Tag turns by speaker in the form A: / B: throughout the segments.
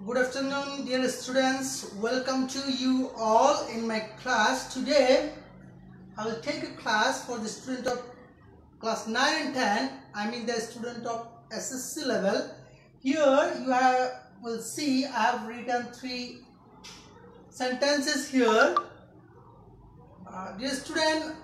A: Good afternoon, dear students. Welcome to you all in my class. Today, I will take a class for the student of class 9 and 10. I mean the student of SSC level. Here you will see I have written 3 sentences here. Dear student,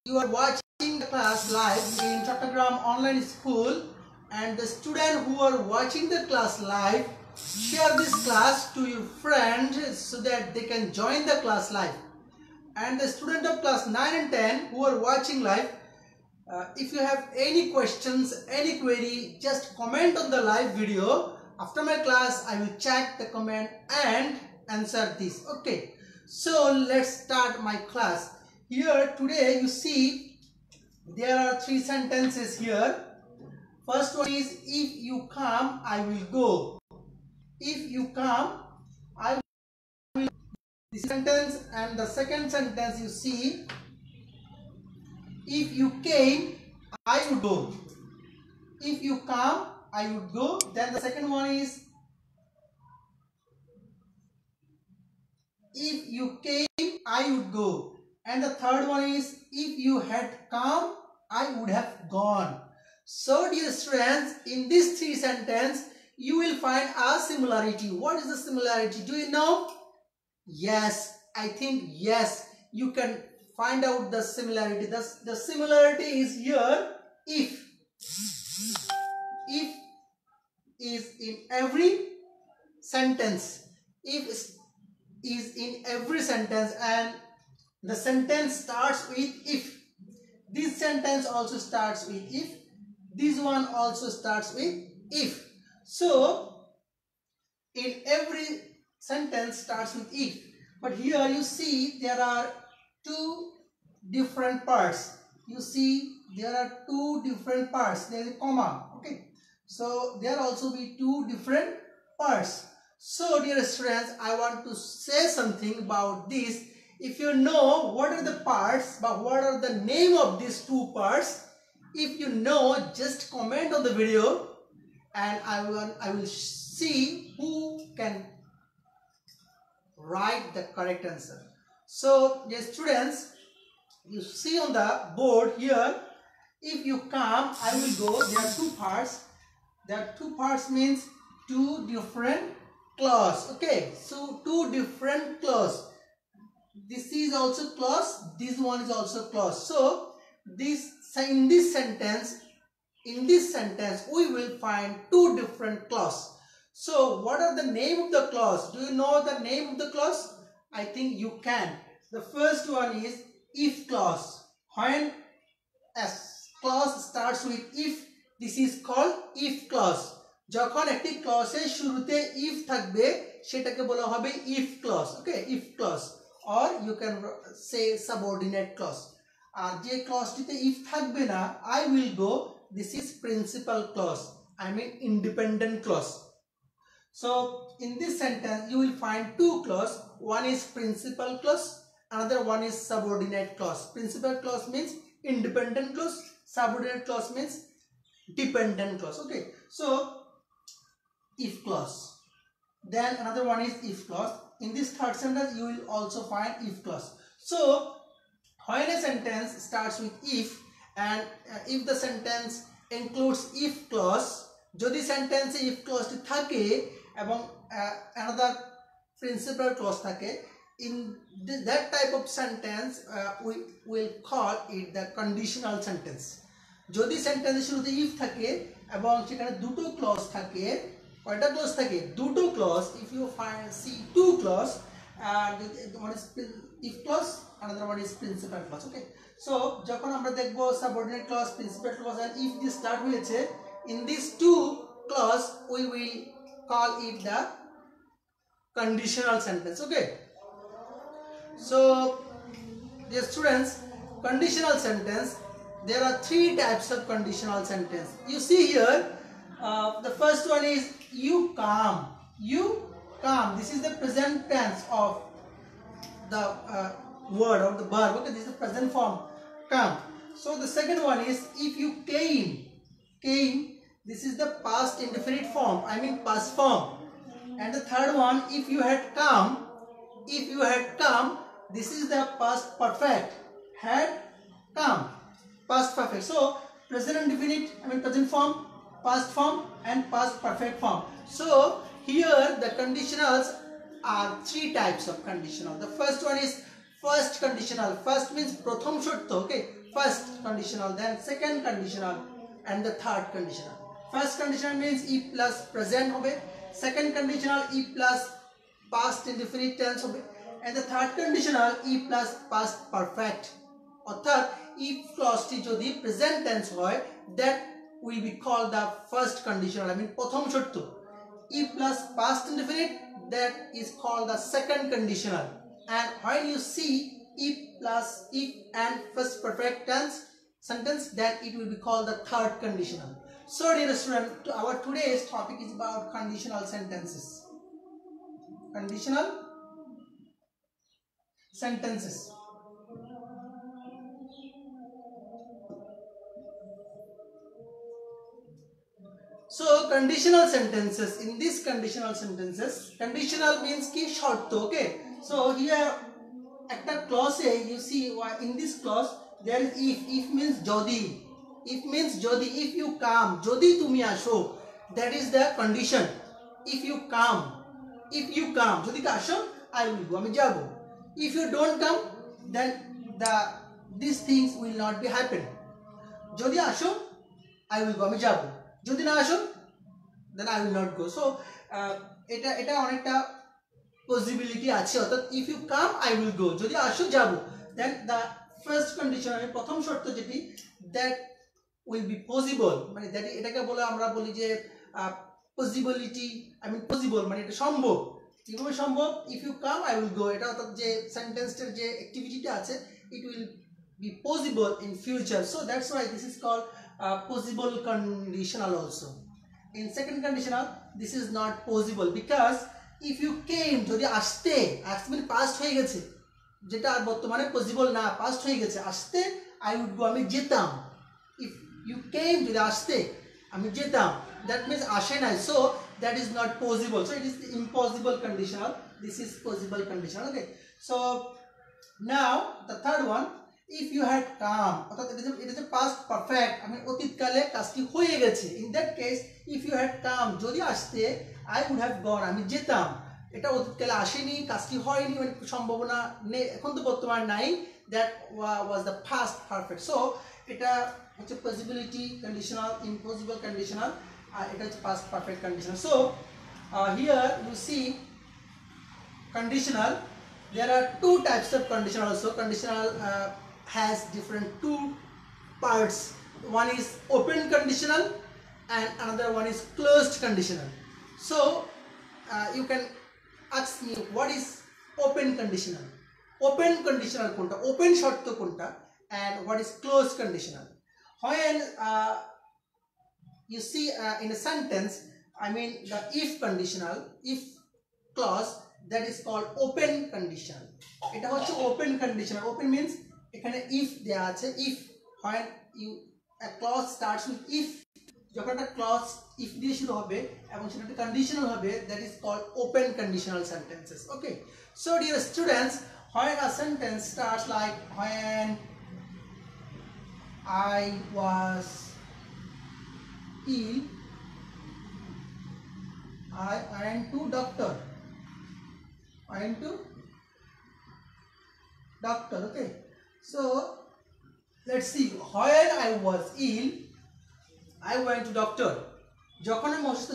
A: you are watching the class live in Chattogram Online School, and the student who are watching the class live, share this class to your friends so that they can join the class live. And the student of class 9 and 10 who are watching live, if you have any questions, any query, just comment on the live video. After my class, I will check the comment and answer this. Okay, so let's start my class. Here today you see there are 3 sentences here. First one is, if you come, I will go. If you come, I will. This sentence. And the second sentence you see, if you came, I would go. If you come, I would go. Then the second one is, if you came, I would go. And the third one is, if you had come, I would have gone. So dear students, in these 3 sentences, you will find a similarity. What is the similarity? Do you know? Yes, I think yes, you can find out the similarity. The similarity is here, if. If is in every sentence. If is in every sentence, and the sentence starts with if. This sentence also starts with if. This one also starts with if. So in every sentence starts with if. But here you see there are 2 different parts. You see there are 2 different parts. There is a comma. Okay. So there also be 2 different parts. So dear students, I want to say something about this. If you know what are the parts, but what are the name of these 2 parts, if you know, just comment on the video and I will see who can write the correct answer. So dear students, you see on the board here, if you come, I will go. There are 2 parts. There are 2 parts means 2 different clause. Okay, so 2 different clause. This is also clause, this one is also clause. So in this sentence we will find 2 different clause. So what are the name of the clause? Do you know the name of the clause? I think you can. The first one is if clause. When a clause starts with if, this is called if clause. যখন একটি ক্লজের শুরুতে if থাকবে সেটাকে বলা হবে if clause. Okay, if clause, or you can say subordinate clause. আর যে ক্লজটিতে if থাকবে না, I will go, this is principal clause. I mean independent clause. So in this sentence you will find 2 clause. One is principal clause, another one is subordinate clause. Principal clause means independent clause, subordinate clause means dependent clause. Okay, so if clause. Then another one is if clause. In this third sentence you will also find if clause. So when a sentence starts with if, and if the sentence includes if clause, যদি sentence if clause টি থাকে এবং another principal clause থাকে, in that type of sentence we will call it the conditional sentence. যদি sentence শুরুতে if থাকে এবং সেখানে দুটো clause থাকে, কয়টা clause থাকে? দুটো clause. If you see 2 clause, one is if clause, another one is principal clause. Okay, so যখন আমরা দেখব subordinate clause, principal clause and if this start হয়েছে, in these 2 clause we will call it the conditional sentence. Okay, so dear students, conditional sentence, there are 3 types of conditional sentence. You see here, the first one is you come. You come, this is the present tense of the word or the verb. Okay, this is the present form, come. So the second one is if you came. this is the past indefinite form, I mean past form. And the third one, if you had come, this is the past perfect, had come, past perfect. So present indefinite, I mean present form, past form and past perfect form. So here the conditionals are three types of conditional. The first one is first conditional. First means prothom shorto, okay, first conditional, then second conditional and the third conditional. First conditional means if plus present hobe, second conditional if plus past indefinite tense hobe, and the third conditional if plus past perfect. Orthat if clause ti jodi present tense hoy, that will be called the first conditional, I mean prothom shorto. If plus past indefinite, that is called the second conditional. And when you see if plus if and first perfect tense sentence, then it will be called the third conditional. So dear student, our today's topic is about conditional sentences. Conditional sentences. So conditional sentences, in these conditional sentences, conditional means ki short, okay. So here at the clause you see in this clause there is if means jodi, if you come, jodi tumi asho, that is the condition. If you come, jodi ka asho, I will go, ami jabo. If you don't come, then these things will not be happen. Jodi asho, I will go, ami jabo. Jodi na asho, then I will not go. So এটা অনেকটা possibility আছে, অর্থাৎ if you come I will go, যদি আসো যাবো, then the first condition, আমি প্রথম শর্ত যেটি, that will be possible, মানে that এটাকে বলে আমরা বলি যে possibility, I mean possible মানে এটা সম্ভব। কিভাবে সম্ভব? if you come I will go, এটা অর্থাৎ যে সেন্টেন্সের যে অ্যাক্টিভিটিটা আছে, it will be possible in future, so that's why this is called possible conditional also. In second conditional, this is not possible because if you came, যদি আসতে, মানে past হয়ে গেছে, যেটা আর বর্তমানে possible না, past হয়ে গেছে, আসতে I would go, আমি যেতাম। if you came, যদি আসতে আমি যেতাম, that means আসে নাই, so that is not possible, so it is the impossible conditional, this is possible conditional, okay. So now the third one, if you had come, অর্থাৎ it is a past perfect, I mean অতীতকালে কাজটি হয়ে গেছে, in that case if you had come, যদি আসতে I would have gone, আমি যেতাম, এটা অতীতকালে আসেনি, কাজটি হয়নি, মানে সম্ভাবনা নেই, এখন তো বর্তমান নাই, that was the past perfect. So এটা হচ্ছে possibility conditional, impossible conditional, আর এটা হচ্ছে past perfect conditional. So here you see conditional, there are two types of conditional also. Conditional has different two parts. One is open conditional and another one is closed conditional. So you can ask me, what is open conditional? Open conditional konta, open sharto konta, and what is closed conditional? When you see in a sentence, I mean the if conditional, if clause, that is called open conditional. এটা হচ্ছে open conditional. Open means এখানে if দেয়া আছে, if, when you a clause starts with if, যখন একটা clause if দিয়ে শুরু হবে এবং সেটা একটা conditional হবে, that is called open conditional sentences, okay. So dear students, when a sentence starts like when I was ill, I went to doctor, okay. So let's see, when I was ill I went to doctor, যখন আমি অসুস্থ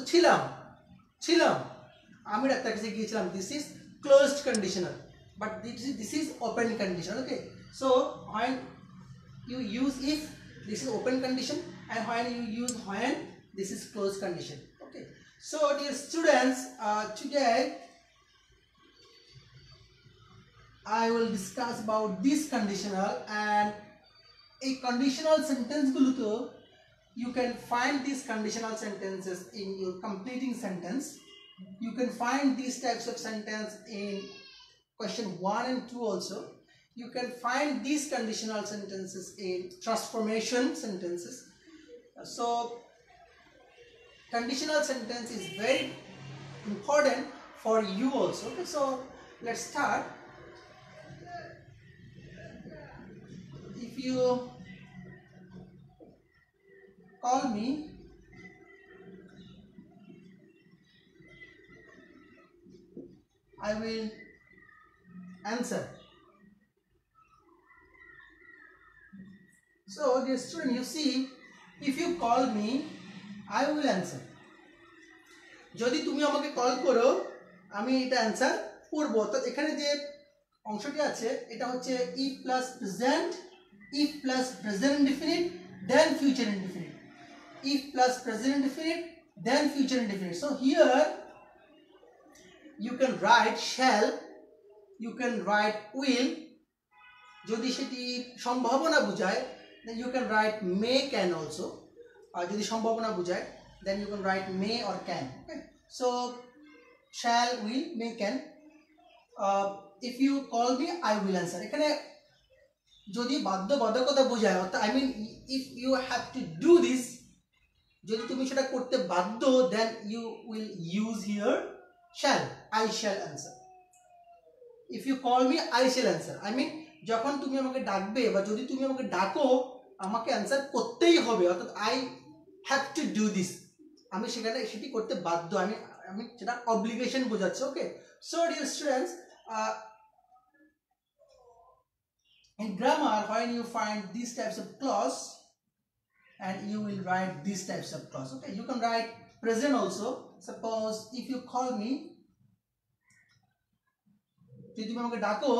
A: ছিলাম আমি ডাক্তারের কাছে গিয়েছিলাম, this is closed conditional, but this is open conditional, okay. So when you use if, this is open condition, and when you use when, this is closed condition, okay. So dear students, today I will discuss about this conditional, and a conditional sentence guluto you can find these conditional sentences in your completing sentence. You can find these types of sentence in question 1 and 2 also. You can find these conditional sentences in transformation sentences. So conditional sentence is very important for you also. Okay, so let's start. If you call me, I will answer. So dear student, you see, if you call me, I will answer. যদি তুমি আমাকে call করো আমি এটা answer করব। অর্থাৎ এখানে যে অংশটি আছে এটা হচ্ছে if plus present, if plus present indefinite, then future indefinite, if plus present indefinite, then future indefinite. So here you can write shall, you can write will. যদি সেটি সম্ভাবনা বোঝায় then you can write may, can also. আর যদি সম্ভাবনা বোঝায় then you can write may or can. Okay, so shall, will, may, can. If you call me, I will answer. এখানে যদি বাধ্যবাধকতা বোঝায়, অর্থাৎ I mean if you have to do this, যদি তুমি সেটা করতে বাধ্য, then you will use here shall, I shall answer. If you call me, I shall answer. I mean যখন তুমি আমাকে ডাকবে বা যদি তুমি আমাকে ডাকো আমাকে অ্যানসার করতেই হবে, অর্থাৎ I have to do this, আমি সেখানে সেটি করতে বাধ্য, আমি সেটা অব্লিগেশন বোঝাচ্ছে। Okay, so dear students, in grammar when you find these types of clause and you will write these types of clause. Okay, you can write present also. Suppose if you call me, যদি তুমি আমাকে ডাকো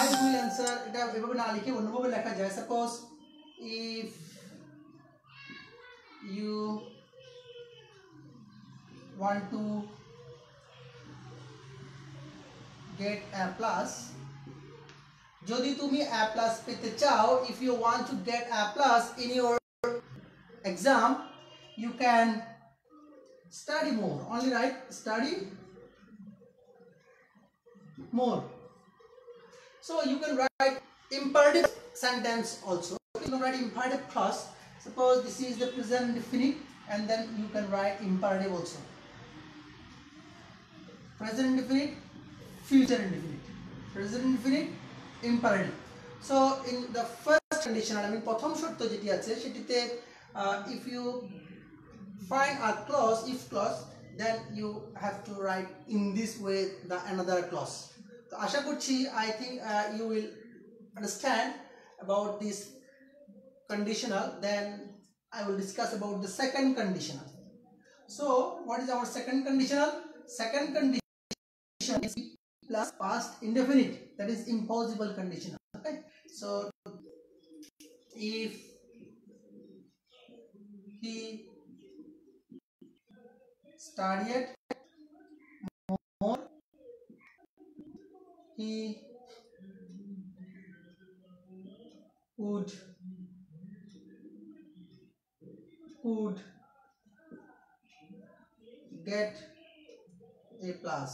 A: I will answer, এটা এভাবে না লিখে অন্যভাবে লেখা যায়। Suppose if you want to get a plus, যদি তুমি a plus পেতে চাও, if you want to get a plus in your exam, you can study more. Only write study more. So you can write imperative sentence also. You can write imperative clause. Suppose this is the present indefinite, and then you can write imperative also. Present indefinite, future indefinite, present indefinite, imperative. So in the first conditional, I mean প্রথম শর্ত যেটি আছে সেটিতে if you find a clause, if clause, then you have to write in this way the another clause. So আশা করছি I think you will understand about this conditional. Then I will discuss about the second conditional. So what is our second conditional? Second condition is plus past indefinite, that is impossible conditional. Okay, so if he studied more, he would get a plus.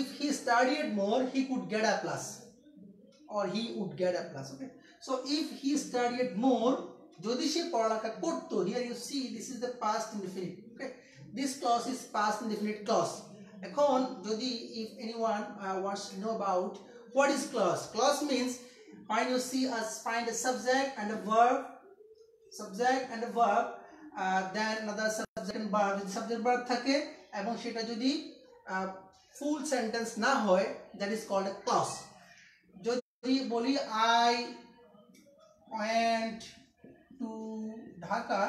A: If he studied more, he could get a plus, or he would get a plus. Okay, so if he studied more, যদি সে পড়ালেখা করতো, here you see this is the past indefinite. Okay, this clause is past indefinite clause. এখন যদি if anyone wants to know about what is clause, clause means when you see us find a subject and a verb, then another subject and verb, যদি subject verb থাকে এবং সেটা যদি full sentence না হয়, that is called a clause. যদি বলি I went to Dhaka,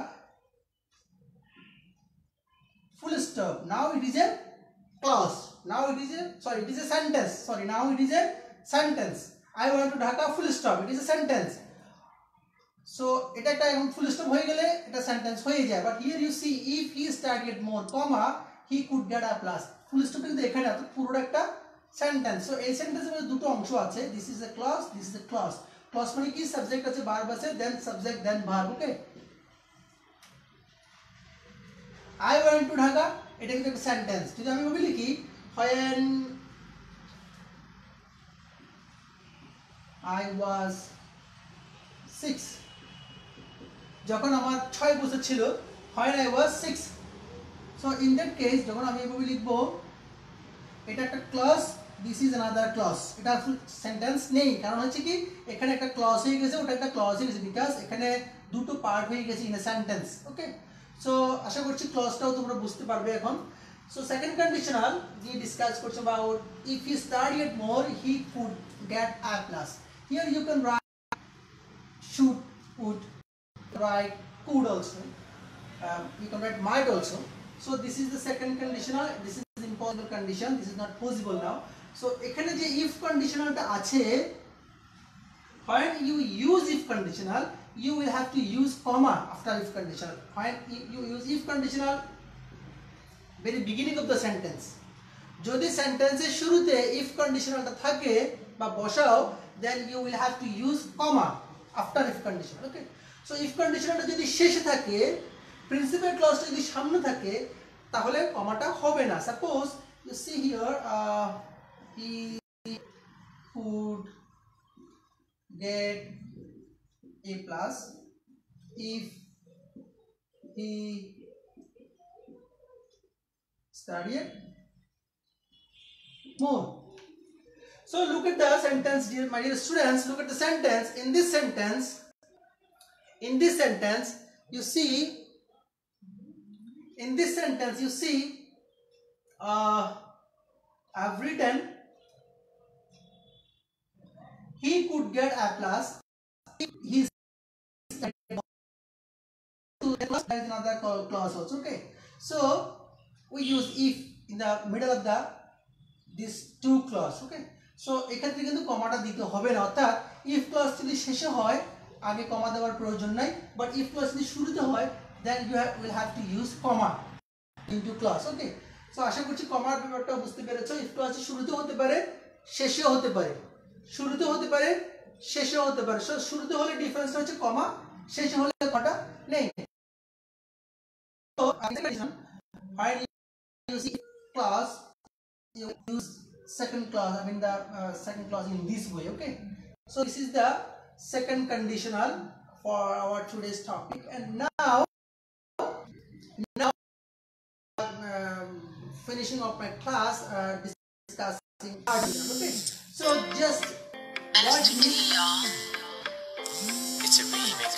A: full stop, now it is a clause, now it is a it is a sentence, now it is a sentence. I went to Dhaka, full stop, it is a sentence. So এটা একটা এখন full stop হয়ে গেলে এটা sentence হয়ে যায়। But here you see if he studied more, comma, he could get a plus. Full stop কিন্তু এখানে আছে, পুরোটা একটা সেন্টেন্স। সো এই সেন্টেন্সের মধ্যে দুটো অংশ আছে, this is a clause, this is a clause. Clause মানে কি, সাবজেক্ট আছে, ভার্ব আছে, then subject then verb. Okay, I went to Dhaka, এটা কিন্তু একটা সেন্টেন্স। যদি আমি ভাবে লিখি when I was 6, যখন আমার 6 বছর ছিল, when I was 6. So in that case যখন আমি এভাবে লিখব, এটা একটা clause, this is another clause, এটা সেন্টেন্স নেই, কারণ হচ্ছে কি এখানে একটা ক্লজ হয়ে গেছে, ওটা একটা ক্লজ হয়ে গেছে, বিকজ এখানে দুটো পার্ট হয়ে গেছে in a sentence. Okay, so আশা করছি ক্লজটাও তোমরা বুঝতে পারবে এখন। So second conditional we discuss করছে about if he studied more he could get A plus. Here you can write should, would, write could also, you can write might also. So this is the second conditional, this is impossible condition, this is not possible now. So এখানে যে if conditionalটা আছে, when you use if conditional you will have to use comma after if conditional. When you use if conditional very beginning of the sentence, যদি সেন্টেন্সের শুরুতে if conditionalটা থাকে বা বসাও, then you will have to use comma after if conditional. Okay, so if conditionalটা যদি শেষে থাকে, principal ক্লজটা যদি সামনে থাকে, তাহলে কমাটা হবে না। Suppose you see here he could get A plus if he studied more. So look at the sentence, dear my dear students, look at the sentence. In this sentence you see, in this sentence you see I've written he could get A plus if he studied more. There is another clause also. Okay, so we use if in the middle of the this two clause. Okay, so এখান থেকে কিন্তু কমাটা দিতে হবে না, অর্থাৎ if clause যদি শেষে হয় আগে কমা দেওয়ার প্রয়োজন নাই, বাট if clause যদি শুরুতে হয় then you will have to use comma into clause. Okay, so আশা করছি কমার ব্যাপারটা বুঝতে পেরেছো। if clause শুরুতে হতে পারে, শেষেও হতে পারে, শুরুতে হতে পারে, শেষেও হতে পারে। সো শুরুতে হলে ডিফারেন্সটা হচ্ছে কমা, শেষে হলে কমাটা নেই। So when you use clause you use second clause, I mean the second clause in this way. Okay, so this is the second conditional for our today's topic. And now finishing up my class, discussing articles. Okay, so just watch me.
B: It's a remix.